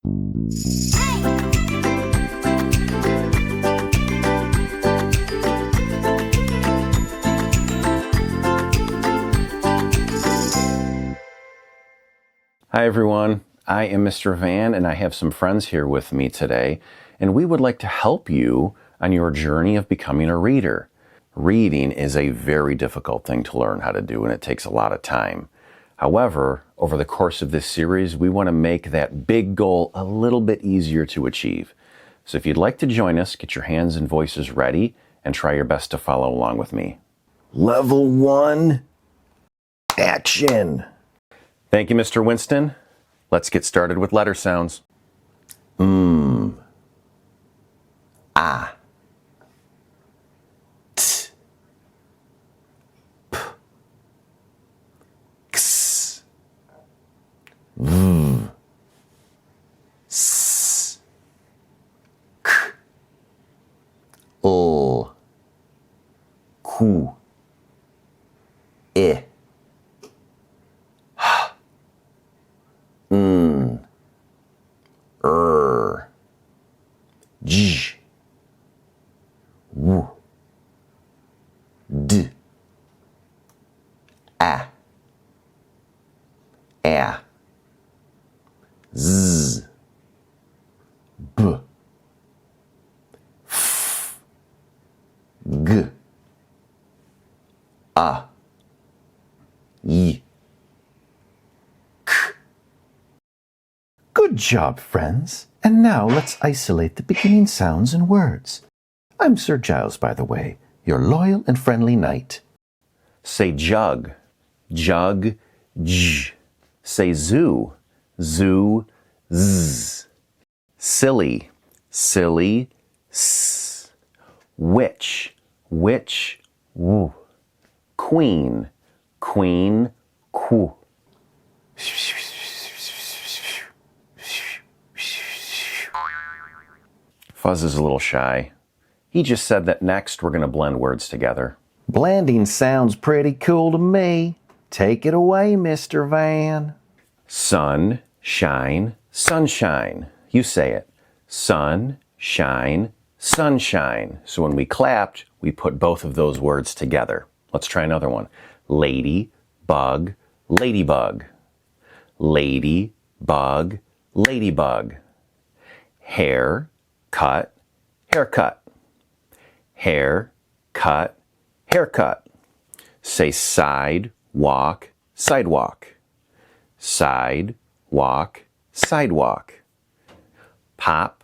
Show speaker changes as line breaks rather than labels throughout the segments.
Hi everyone, I am Mr. Van and I have some friends here with me today, and we would like to help you on your journey of becoming a reader. Reading is a very difficult thing to learn how to do, and it takes a lot of time. However, over the course of this series, we want to make that big goal a little bit easier to achieve. So if you'd like to join us, get your hands and voices ready and try your best to follow along with me.
Level 1, action.
Thank you, Mr. Winston. Let's get started with letter sounds.
Ah. T. P. X. V. S. K. L. Q. I. J. W. D. A. A. Z. B. F. G. A. Y. K.
Good job, friends. And now let's isolate the beginning sounds and words. I'm Sir Giles, by the way, your loyal and friendly knight.
Say jug, jug, j. Say zoo, zoo, z. Silly, silly, s. Witch, witch, w. Queen, queen, qu. Fuzz is a little shy. He just said that next we're going to blend words together.
Blending sounds pretty cool to me. Take it away, Mr. Van.
Sun, shine, sunshine. You say it. Sun, shine, sunshine. So when we clapped, we put both of those words together. Let's try another one. Lady, bug, ladybug. Lady, bug, ladybug. Hair, cut, haircut. Hair, cut, haircut. Say side, walk, sidewalk. Side, walk, sidewalk. Pop,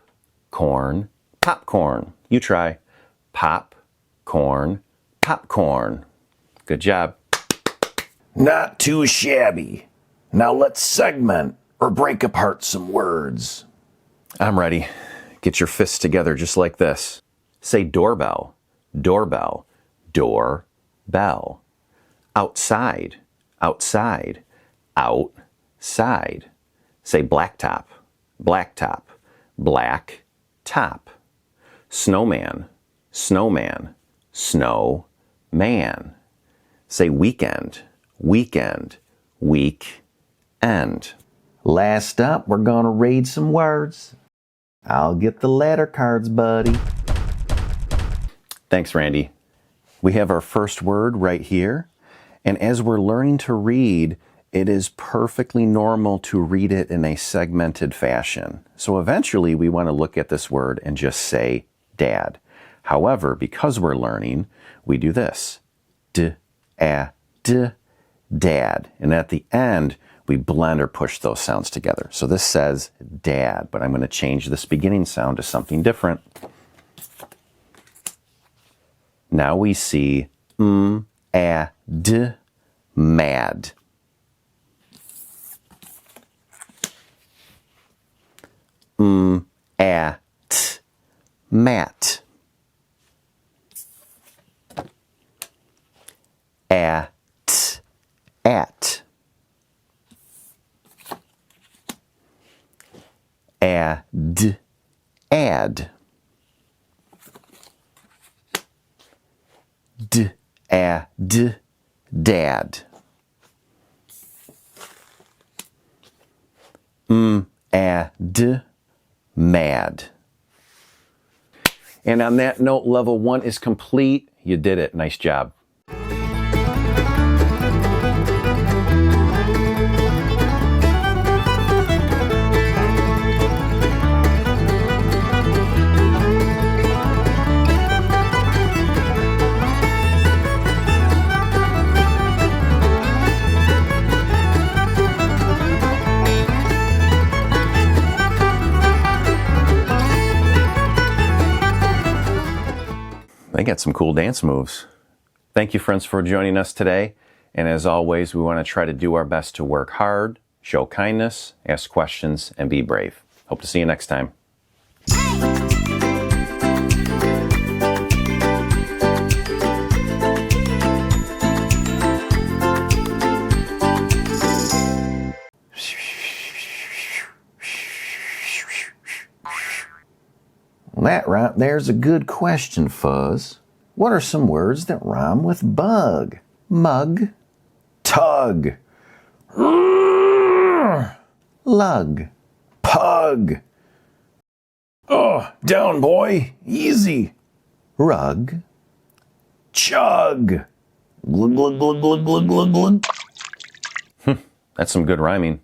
corn, popcorn. You try. Pop, corn, popcorn. Good job.
Not too shabby. Now let's segment or break apart some words.
I'm ready. Get your fists together just like this. Say doorbell, doorbell, door, bell. Outside, outside, outside. Say blacktop, blacktop, black, top. Snowman, snowman, snow, man. Say weekend, weekend, week, end.
Last up, we're going to read some words. I'll get the letter cards, buddy.
Thanks, Randy. We have our first word right here. And as we're learning to read, it is perfectly normal to read it in a segmented fashion. So eventually we want to look at this word and just say dad. However, because we're learning, we do this. D, a, d, dad. And at the end, we blend or push those sounds together. So this says dad, but I'm going to change this beginning sound to something different. Now we see a, d, mad. A, t, mat. A, t, at. Add, add. D-a-d, dad. M-a-d, mad. And on that note, level 1 is complete. You did it. Nice job. They got some cool dance moves. Thank you, friends, for joining us today. And as always, we want to try to do our best to work hard, show kindness, ask questions, and be brave. Hope to see you next time.
That right there's a good question, Fuzz. What are some words that rhyme with bug? Mug,
Tug.
lug,
Pug. Oh, down, boy. Easy.
rug,
Chug. Glug, glug, glug, glug, glug, glug, glug.
That's some good rhyming.